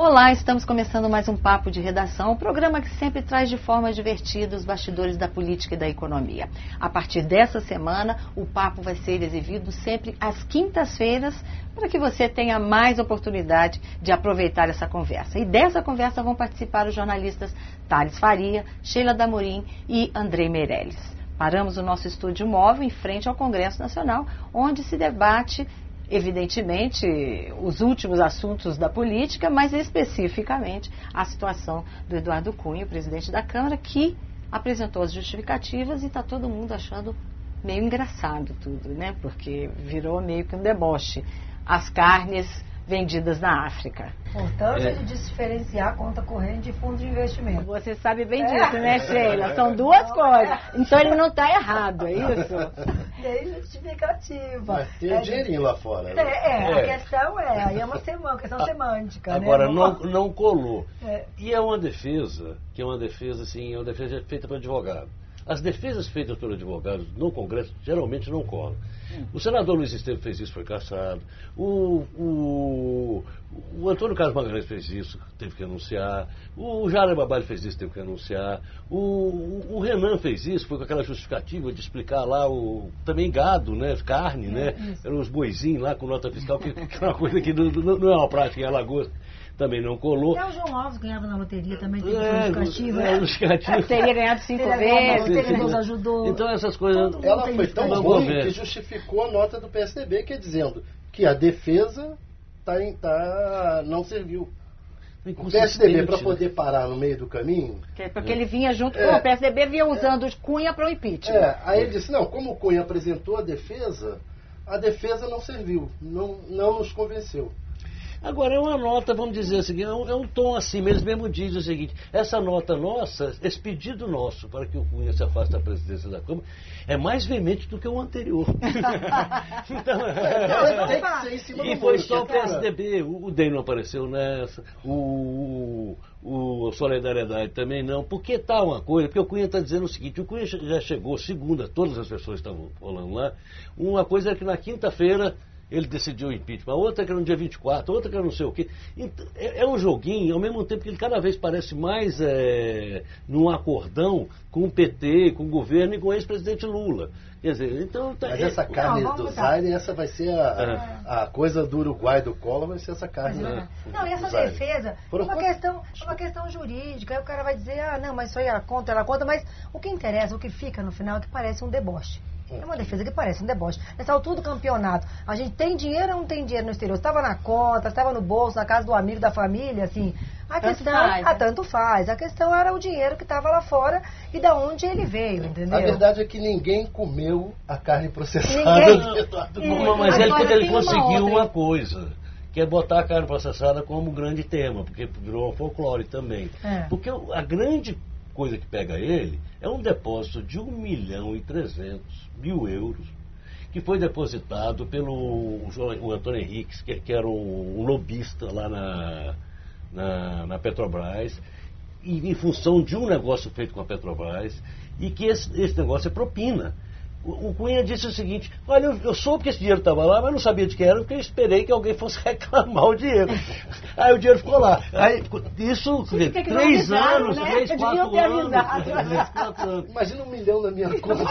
Olá, estamos começando mais um Papo de Redação, um programa que sempre traz de forma divertida os bastidores da política e da economia. A partir dessa semana, o Papo vai ser exibido sempre às quintas-feiras, para que você tenha mais oportunidade de aproveitar essa conversa. E dessa conversa vão participar os jornalistas Thales Faria, Sheila Damorim e Andrei Meirelles. Paramos o nosso estúdio móvel em frente ao Congresso Nacional, onde se debate evidentemente, os últimos assuntos da política, mas especificamente a situação do Eduardo Cunha, o presidente da Câmara, que apresentou as justificativas e está todo mundo achando meio engraçado tudo, né? Porque virou meio que um deboche. As carnes vendidas na África. Importância de diferenciar conta corrente de fundo de investimento. Você sabe bem disso, né, Sheila? São duas coisas. Então ele não está errado, é isso? Tem justificativa. Mas tem dinheirinho lá fora. Né? A questão aí é uma questão semântica. Agora, né? não colou. E é uma defesa, assim, é uma defesa feita por advogado. As defesas feitas pelo advogado no Congresso geralmente não colam. O senador Luiz Estevam fez isso, foi cassado. O Antônio Carlos Magalhães fez isso, teve que anunciar. O Jair Babalho fez isso, teve que anunciar. O Renan fez isso, foi com aquela justificativa de explicar lá também gado, né, carne, né? Eram os boizinhos lá com nota fiscal, que é uma coisa que não é uma prática em Alagoas. Também não colou. Até o João Alves ganhava na loteria, também teve justificativa. Teria ganhado 5 vezes. Ele nos ajudou. Então essas coisas... Ela foi tão ruim que justificou a nota do PSDB, que é dizendo que a defesa não serviu. O PSDB, para poder parar no meio do caminho... Porque ele vinha junto com o PSDB, vinha usando os Cunha para o impeachment. Aí ele disse, não, como o Cunha apresentou a defesa não serviu, não nos convenceu. Agora, é uma nota, vamos dizer assim, é um tom assim, eles mesmo dizem o seguinte: essa nota nossa, esse pedido nosso para que o Cunha se afaste da presidência da Câmara, é mais veemente do que o anterior. Então, tem que ser em cima e foi só o PSDB, o DEM não apareceu nessa, o Solidariedade também não. Por que tá uma coisa? Porque o Cunha está dizendo o seguinte: o Cunha já chegou, segunda, todas as pessoas estavam falando lá, uma coisa é que na quinta-feira ele decidiu o impeachment, a outra que era no dia 24, a outra que era não sei o quê. Então, é um joguinho, ao mesmo tempo que ele cada vez parece mais num acordão com o PT, com o governo e com o ex-presidente Lula. Quer dizer, então... Mas essa carne do Zaire, essa vai ser a coisa do Uruguai, do Collor, vai ser essa carne. Não, e essa defesa é uma questão jurídica. Aí o cara vai dizer, não, mas isso aí ela conta, mas o que interessa, o que fica no final é que parece um deboche. É uma defesa que parece um deboche. Nessa altura do campeonato, a gente tem dinheiro ou não tem dinheiro no exterior? Estava na conta, estava no bolso, na casa do amigo, da família, assim. Tanto faz. A questão era o dinheiro que estava lá fora e da onde ele veio, entendeu? A verdade é que ninguém comeu a carne processada. Mas ele conseguiu uma coisa, que é botar a carne processada como grande tema, porque virou folclore também. Porque a grande coisa que pega ele é um depósito de 1.300.000 euros que foi depositado pelo o Antônio Henriques, que era um lobista lá na Petrobras, em função de um negócio feito com a Petrobras, e que esse negócio é propina. O Cunha disse o seguinte: olha, eu soube que esse dinheiro estava lá, mas não sabia de que era, porque eu esperei que alguém fosse reclamar o dinheiro. Aí o dinheiro ficou lá. Aí, isso, 3 anos, né? 3, 4 anos. Imagina 1 milhão na minha conta.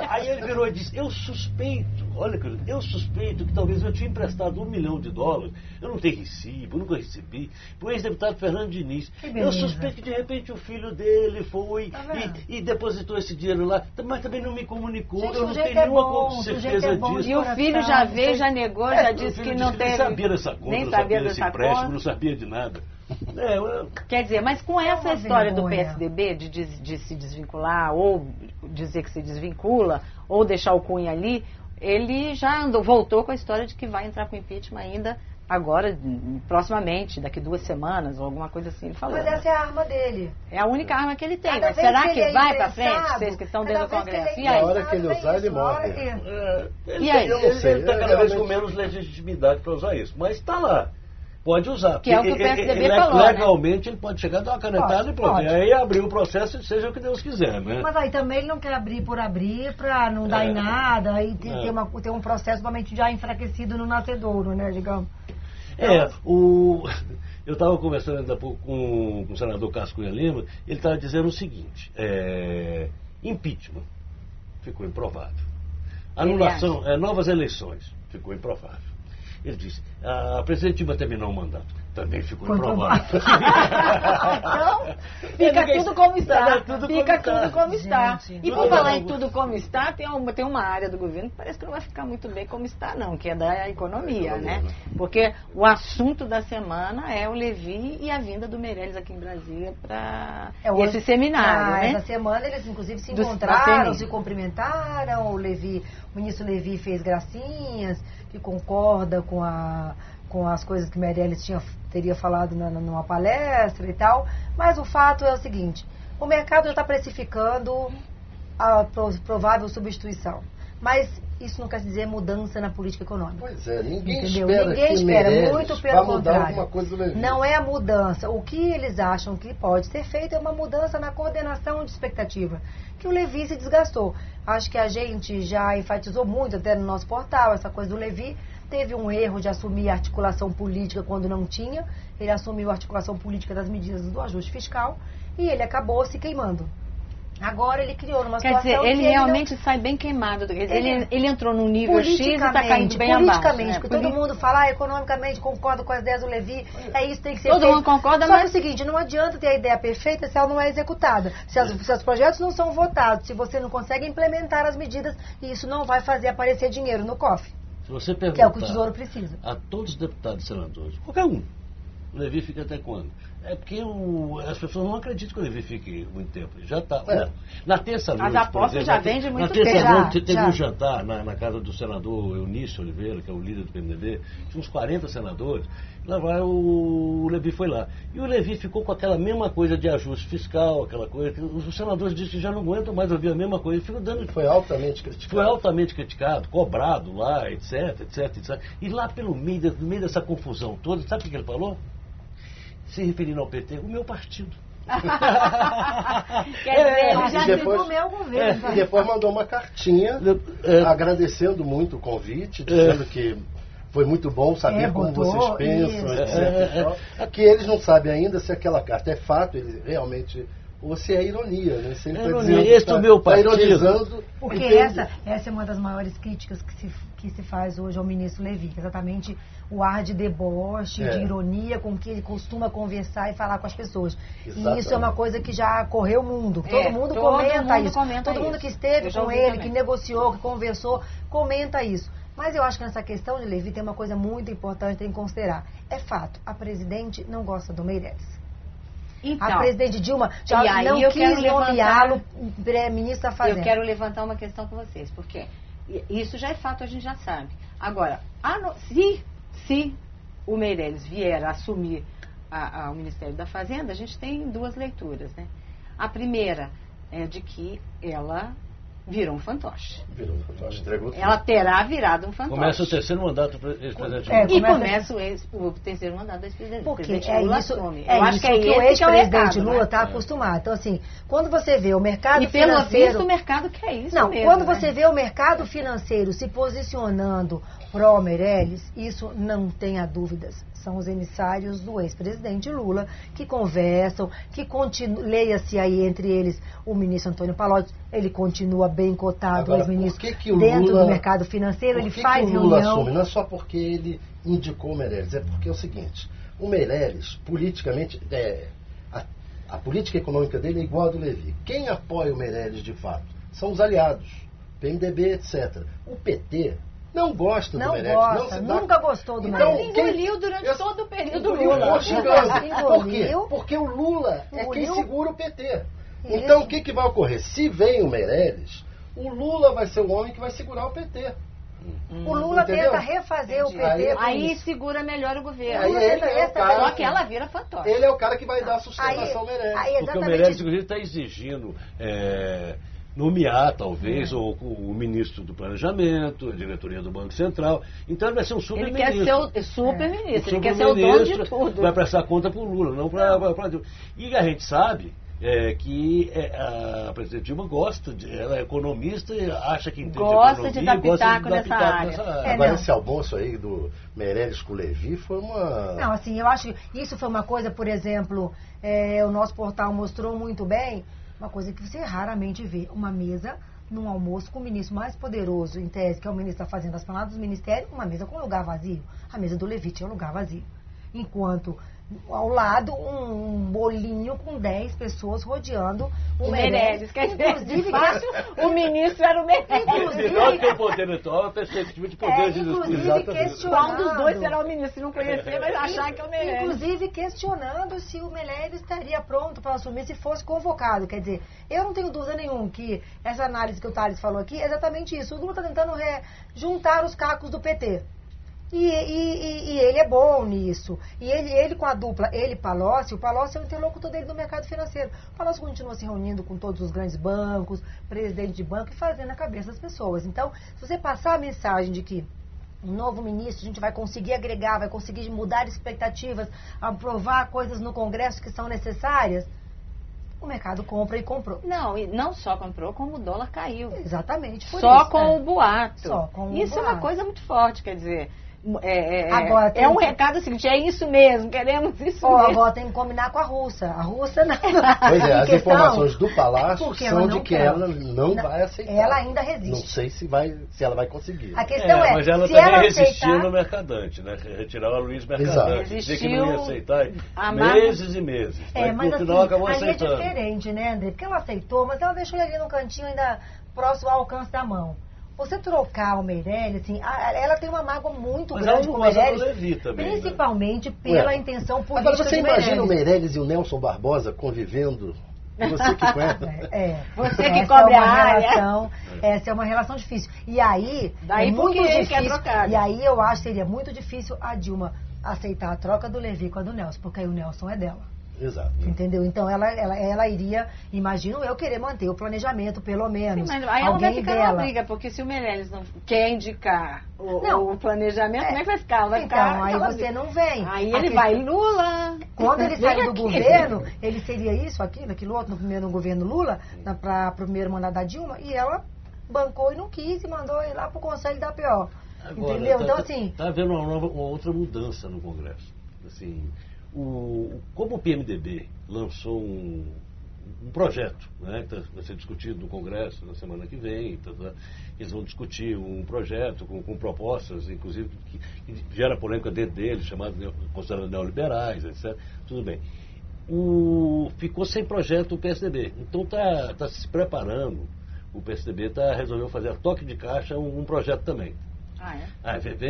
Aí ele virou e disse: eu suspeito que talvez eu tinha emprestado $1 milhão, eu não tenho recibo, nunca recebi, para o ex-deputado Fernando Diniz. Eu suspeito que de repente o filho dele foi e depositou esse dinheiro lá, mas também não me comunicou. Gente, eu não tenho nenhuma certeza disso. E o filho já veio, já negou, já disse que não teve. Nem sabia dessa conta, nem não sabia desse dessa empréstimo, conta. não sabia de nada. Quer dizer, mas com essa história do vergonha. PSDB de se desvincular, ou dizer que se desvincula, ou deixar o Cunha ali, ele já voltou com a história de que vai entrar com impeachment ainda agora, proximamente, daqui 2 semanas, ou alguma coisa assim, ele falou. Mas essa é a arma dele. É a única arma que ele tem. Cada Mas vez será que que ele é vai pra interessado, frente, vocês que estão dentro do cada vez Congresso? que E ele é aí? Na hora que ele usar, ele morre. Ele está cada vez com menos legitimidade para usar isso, mas está lá. Pode usar. Que é o que o PSDB falou, legalmente, ele pode chegar, dar uma canetada e pronto. Aí abrir o processo e seja o que Deus quiser, né? Mas aí também ele não quer abrir por abrir para não dar em nada e ter um processo realmente já enfraquecido no nascedouro, né, digamos. Eu estava conversando ainda há pouco com o senador Cássio Cunha Lima, ele estava dizendo o seguinte, impeachment, ficou improvável. Anulação, novas eleições, ficou improvável. Ele disse, a presidente Dilma terminou o mandato, também ficou improvável. Então, fica tudo como está. Fica tudo como está. E por falar em tudo como está, tem uma área do governo que parece que não vai ficar muito bem como está, não, que é da economia, né? Porque o assunto da semana é o Levi e a vinda do Meirelles aqui em Brasília para esse seminário, né? Essa semana eles, inclusive, se encontraram, se cumprimentaram, o ministro Levi fez gracinhas, que concorda com as coisas que Meirelles teria falado numa palestra e tal, mas o fato é o seguinte, o mercado já está precificando a provável substituição, mas isso não quer dizer mudança na política econômica. Pois é, ninguém espera, muito pelo contrário. Coisa do Levi. Não é a mudança. O que eles acham que pode ser feito é uma mudança na coordenação de expectativa, que o Levi se desgastou. Acho que a gente já enfatizou muito até no nosso portal essa coisa do Levi. Teve um erro de assumir a articulação política quando não tinha. Ele assumiu a articulação política das medidas do ajuste fiscal e ele acabou se queimando. Agora ele criou numa situação... Quer dizer, ele realmente sai bem queimado. Ele entrou num nível X e está caindo bem abaixo. Politicamente, porque todo mundo fala, economicamente, concordo com as ideias do Levi, isso tem que ser todo mundo concorda, Só que é o seguinte, não adianta ter a ideia perfeita se ela não é executada. Se os projetos não são votados, se você não consegue implementar as medidas, isso não vai fazer aparecer dinheiro no cofre. Se você perguntar que é o que o Tesouro precisa. A todos os deputados e senadores, qualquer um, o Levi fica até quando? É porque as pessoas não acreditam que o Levi fique muito tempo. Já está. Na terça-noite. As apostas já vêm de muito tempo. Na terça-noite teve um jantar na casa do senador Eunício Oliveira, que é o líder do PMDB, tinha uns 40 senadores. Lá vai o Levi foi lá. E o Levi ficou com aquela mesma coisa de ajuste fiscal, aquela coisa. Os senadores dizem que já não aguentam mais ouvir a mesma coisa. Ele ficou dando. Foi altamente criticado. Foi altamente criticado, cobrado lá, etc. E lá pelo meio dessa confusão toda, sabe o que ele falou? Se referindo ao PT, o meu partido. Quer dizer, ele já depois, o meu governo. E depois mandou uma cartinha agradecendo muito o convite, dizendo que foi muito bom saber como vocês pensam, etc. Que eles não sabem ainda se aquela carta é fato, ele realmente... Ou se é ironia, né? Se ele está ironizando. Porque essa é uma das maiores críticas que se faz hoje ao ministro Levi, que é exatamente o ar de deboche, de ironia com que ele costuma conversar e falar com as pessoas. Exatamente. E isso é uma coisa que já correu o mundo. Todo mundo comenta isso. Todo mundo que esteve com ele, que negociou, que conversou, comenta isso. Mas eu acho que nessa questão de Levi tem uma coisa muito importante tem que considerar. É fato, a presidente não gosta do Meirelles. Então, a presidente Dilma já não quis nomeá-lo ministro da Fazenda. Eu quero levantar uma questão com vocês, porque isso já é fato, a gente já sabe. Agora, se o Meirelles vier a assumir o Ministério da Fazenda, a gente tem duas leituras, né? A primeira é de que ela virou um fantoche. Virou um fantoche, entregou tudo. Ela terá virado um fantoche. Começa o terceiro mandato do ex-presidente Lula. E começa o terceiro mandato do ex-presidente. Porque Lula assume. Eu acho que o ex-presidente Lula está acostumado. Então, assim, quando você vê o mercado financeiro... E pelo visto o mercado quer isso mesmo. Quando você vê o mercado financeiro se posicionando pró-Meirelles, isso não tenha dúvidas. São os emissários do ex-presidente Lula que conversam, que leia-se aí entre eles o ministro Antônio Palocci, ele continua bem cotado, o ex-ministro, dentro do mercado financeiro, ele faz reunião. O Lula assume? Não é só porque ele indicou o Meirelles, é porque é o seguinte, o Meirelles, politicamente, a política econômica dele é igual a do Levi. Quem apoia o Meirelles de fato? São os aliados, PMDB, etc. O PT... não gosta do Meirelles. Nunca gostou do Meirelles. Engoliu durante todo o período Lula. Por quê? Porque o Lula é quem segura o PT. Então o que vai ocorrer? Se vem o Meirelles, o Lula vai ser o homem que vai segurar o PT. O Lula tenta refazer o PT. Aí segura melhor o governo. Só que ela vira fantoche. Ele é o cara que vai dar sustentação ao Meirelles. Porque o Meirelles, inclusive, está exigindo... nomear, talvez, o ministro do Planejamento, a diretoria do Banco Central. Então ele vai ser um super-ministro. Ele quer ser o super-ministro, ele quer ser o dono de tudo. Vai prestar conta para o Lula, não para Dilma. E a gente sabe que a presidente Dilma gosta, ela é economista e acha que entende gosta economia, de dar pitaco nessa área. Agora, esse almoço aí do Meirelles com o Levi foi uma... Não, assim, eu acho que isso foi uma coisa, por exemplo, o nosso portal mostrou muito bem, uma coisa que você raramente vê, uma mesa num almoço com o ministro mais poderoso, em tese, que é o ministro da Fazenda, das palavras do Ministério, uma mesa com lugar vazio. A mesa do Levi tinha um lugar vazio. Enquanto ao lado um bolinho com 10 pessoas rodeando o Meirelles. Quer dizer, de fato, o ministro era o Meirelles. Não que o poder eleitoral é a perspectiva de poder de questionando. Qual dos dois será o ministro? Se não conhecer, mas achar que é o Meirelles. Inclusive questionando se o Meirelles estaria pronto para assumir se fosse convocado. Quer dizer, eu não tenho dúvida nenhuma que essa análise que o Thales falou aqui é exatamente isso. O Lula está tentando juntar os cacos do PT. E ele é bom nisso. E ele com a dupla, ele Palocci, o Palocci é o interlocutor dele no mercado financeiro. O Palocci continua se reunindo com todos os grandes bancos, presidente de banco e fazendo a cabeça das pessoas. Então, se você passar a mensagem de que um novo ministro, a gente vai conseguir agregar, vai conseguir mudar expectativas, aprovar coisas no Congresso que são necessárias, o mercado compra e comprou. Não, e não só comprou, como o dólar caiu. Exatamente. Só com o boato. Só com o isso boato. É uma coisa muito forte, quer dizer... Agora, um recado seguinte, é isso mesmo, queremos isso mesmo. Agora tem que combinar com a Rússia. A Rússia não. Pois é, as informações do Palácio são de que ela não vai aceitar. Ela ainda resiste. Não sei se ela vai conseguir. A questão mas ela se também ela resistiu no Mercadante, né? Retirar o Luiz Mercadante. Dizer que não ia aceitar meses e meses. Mas no final acabou aceitando. É diferente, né, André? Porque ela aceitou, mas ela deixou ele ali no cantinho ainda próximo ao alcance da mão. Você trocar o Meirelles, assim, ela tem uma mágoa muito grande com o Meirelles, principalmente pela intenção política. Agora você imagina o Meirelles e o Nelson Barbosa convivendo? Você que conhece. Você que cobre a área. Essa é uma relação difícil. E aí, muito difícil. E aí eu acho que seria muito difícil a Dilma aceitar a troca do Levi com a do Nelson, porque aí o Nelson é dela. Exato. Entendeu? Então ela iria, imagino eu, querer manter o planejamento, pelo menos. Sim, mas aí ela vai ficar numa briga, porque se o Meirelles não quer indicar o planejamento, como é que vai ficar? Vai ficar aí você não vem. Aí ele vai, Lula. Quando ele saiu do governo, ele seria isso, aquilo outro, no governo Lula, para o primeiro mandato da Dilma, e ela bancou e não quis e mandou ir lá para o Conselho da PO. Agora, entendeu? Então, assim... Está havendo uma outra mudança no Congresso. Assim... Como o PMDB lançou um projeto, né, que vai ser discutido no Congresso na semana que vem, eles vão discutir um projeto com propostas, inclusive, que gera polêmica dentro deles, considerados neoliberais, etc. Tudo bem. Ficou sem projeto o PSDB. Então está se preparando, o PSDB resolveu fazer a toque de caixa um projeto também.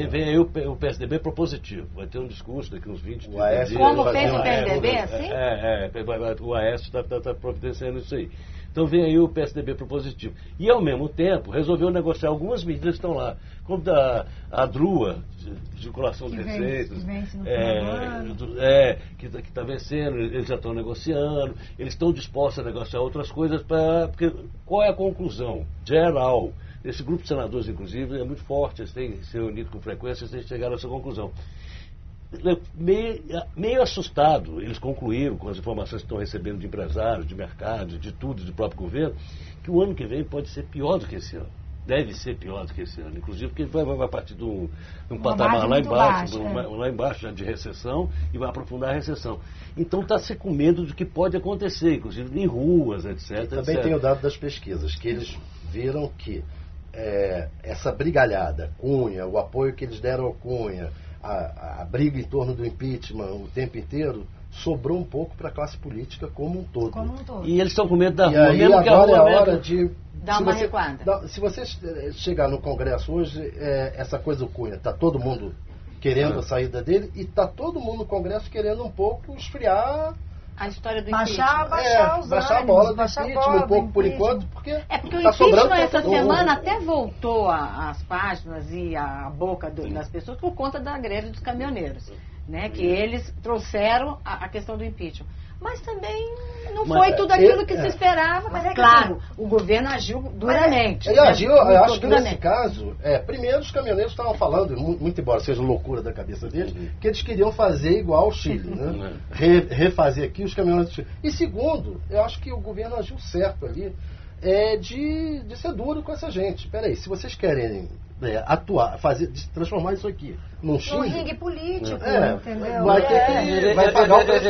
Vem aí o PSDB propositivo. Vai ter um discurso daqui uns 20 dias. Como fez o PSDB, assim? O Aécio está providenciando isso aí. Então vem aí o PSDB propositivo. E ao mesmo tempo resolveu negociar algumas medidas que estão lá, como a DRUA, circulação de receitas, que está vencendo, eles já estão negociando, eles estão dispostos a negociar outras coisas, porque qual é a conclusão geral? Esse grupo de senadores, inclusive, é muito forte, eles têm se reunido com frequência, eles têm chegado a essa conclusão. Meio assustado, eles concluíram com as informações que estão recebendo de empresários, de mercados, de tudo, do próprio governo, que o ano que vem pode ser pior do que esse ano. Deve ser pior do que esse ano, inclusive porque vai partir de um patamar lá embaixo já de recessão, e vai aprofundar a recessão. Então está-se com medo do que pode acontecer, inclusive em ruas, etc. Também tem o dado das pesquisas, que eles viram que essa brigalhada, Cunha, o apoio que eles deram ao Cunha, a briga em torno do impeachment o tempo inteiro, sobrou um pouco para a classe política como um todo. E eles estão com medo da rua. E aí mesmo agora que a rua é hora de... Dá uma recuada. Se você chegar no Congresso hoje, essa coisa do Cunha, está todo mundo querendo a saída dele e está todo mundo no Congresso querendo um pouco esfriar... A história do baixar a bola do impeachment um pouco por enquanto, porque porque o tá impeachment essa semana até voltou às páginas e à boca das pessoas por conta da greve dos caminhoneiros. né? Que eles trouxeram a questão do impeachment. Mas também não foi tudo aquilo que se esperava. Mas claro, o governo agiu duramente. Ele agiu, eu acho que nesse caso, primeiro os caminhoneiros estavam falando, muito embora seja loucura da cabeça deles, que eles queriam fazer igual ao Chile, né? Refazer aqui os caminhoneiros do Chile. E segundo, eu acho que o governo agiu certo ali, de ser duro com essa gente. Peraí, se vocês querem atuar, transformar isso aqui num Chile... Um ringue político, entendeu? Vai pagar o preço.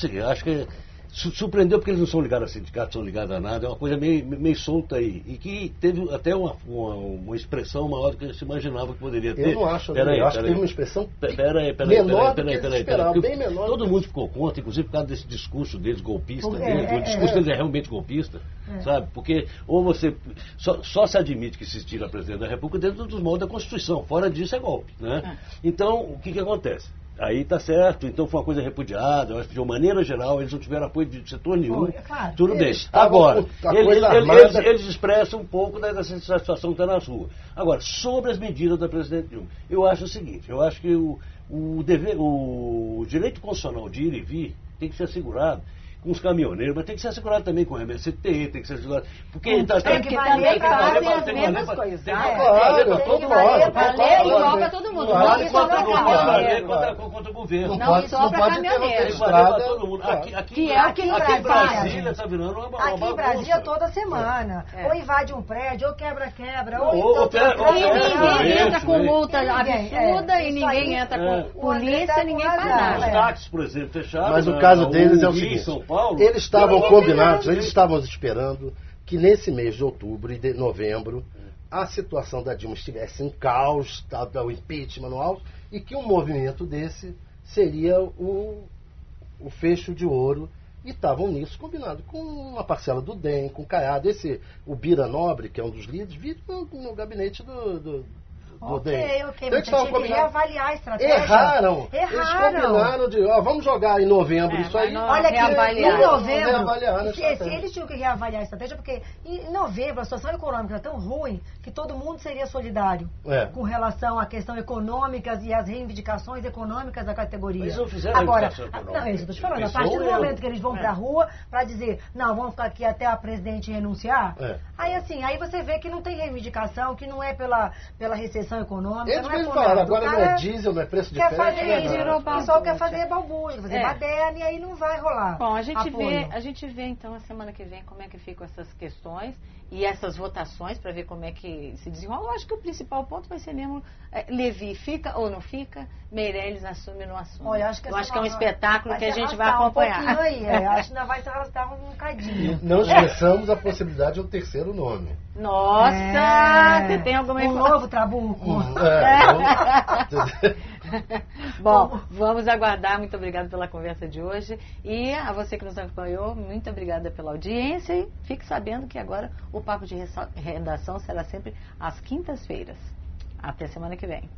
Eu acho que surpreendeu porque eles não são ligados a sindicatos, são ligados a nada, é uma coisa meio solta aí. E que teve até uma expressão maior do que se imaginava que poderia ter. Eu não acho, eu acho que teve uma expressão menor do que se esperava, bem menor. Todo mundo ficou contra, inclusive por causa desse discurso deles golpista, o discurso deles é realmente golpista, sabe? Porque ou você só se admite que se tira a presidente da República dentro dos moldes da Constituição, fora disso é golpe, né? Então, o que acontece? Aí tá certo, então foi uma coisa repudiada, eu acho que de uma maneira geral eles não tiveram apoio de setor nenhum, tudo bem. Agora, eles expressam um pouco dessa satisfação que está nas ruas. Agora, sobre as medidas da presidente Dilma, eu acho o seguinte, eu acho que o direito constitucional de ir e vir tem que ser assegurado com os caminhoneiros, mas tem que ser assegurado também com o MST, tem que ser assegurado... Porque tem que valer para as mesmas coisas. Claro, todo mundo. Valer igual para todo mundo. Não só para caminhoneiro. Contra o governo. Não só para caminhoneiro. Todo mundo. Que é o que no Brasília está virando uma bagunça. Aqui em Brasília toda semana. Ou invade um prédio, ou quebra-quebra, ou ninguém entra com multa absurda e ninguém entra com polícia, ninguém faz nada. Os táxis, por exemplo, fecharam. Mas o caso deles é o seguinte. Eles estavam combinados, eles estavam esperando que nesse mês de outubro e de novembro a situação da Dilma estivesse em caos, o impeachment no auge, e que um movimento desse seria o fecho de ouro. E estavam nisso combinado com uma parcela do DEM, com o Caiado. O Bira Nobre, que é um dos líderes, vive no gabinete do DEM. Então, mas tinha que reavaliar a estratégia. Erraram. Eles combinaram vamos jogar em novembro isso aí. Olha aqui, em novembro, eles tinham que reavaliar a estratégia, porque em novembro a situação econômica era tão ruim que todo mundo seria solidário com relação à questão econômica e às reivindicações econômicas da categoria. Eles não fizeram reivindicação econômica. Não, é isso que eu estou te falando. A partir do momento que eles vão para a rua para dizer, não, vamos ficar aqui até a presidente renunciar, aí você vê que não tem reivindicação, que não é pela recessão econômica, eles não é por falaram, nada. agora não é diesel, não é preço de quer frete. O pessoal quer fazer balbúrdia, quer fazer baderna, e aí não vai rolar. Bom, a gente vê então a semana que vem como é que ficam essas questões e essas votações para ver como é que se desenrola. Eu acho que o principal ponto vai ser mesmo Levi fica ou não fica, Meirelles assume ou não assume. Olha, acho que é um espetáculo que a gente vai acompanhar. Acho que ainda vai se arrastar um cadinho. Não esqueçamos a possibilidade de um terceiro nome. Nossa, você tem alguma informação? Um novo Trabuco. Bom, vamos aguardar. Muito obrigada pela conversa de hoje. E a você que nos acompanhou, muito obrigada pela audiência. E fique sabendo que agora o Papo de Redação será sempre às quintas-feiras. Até semana que vem.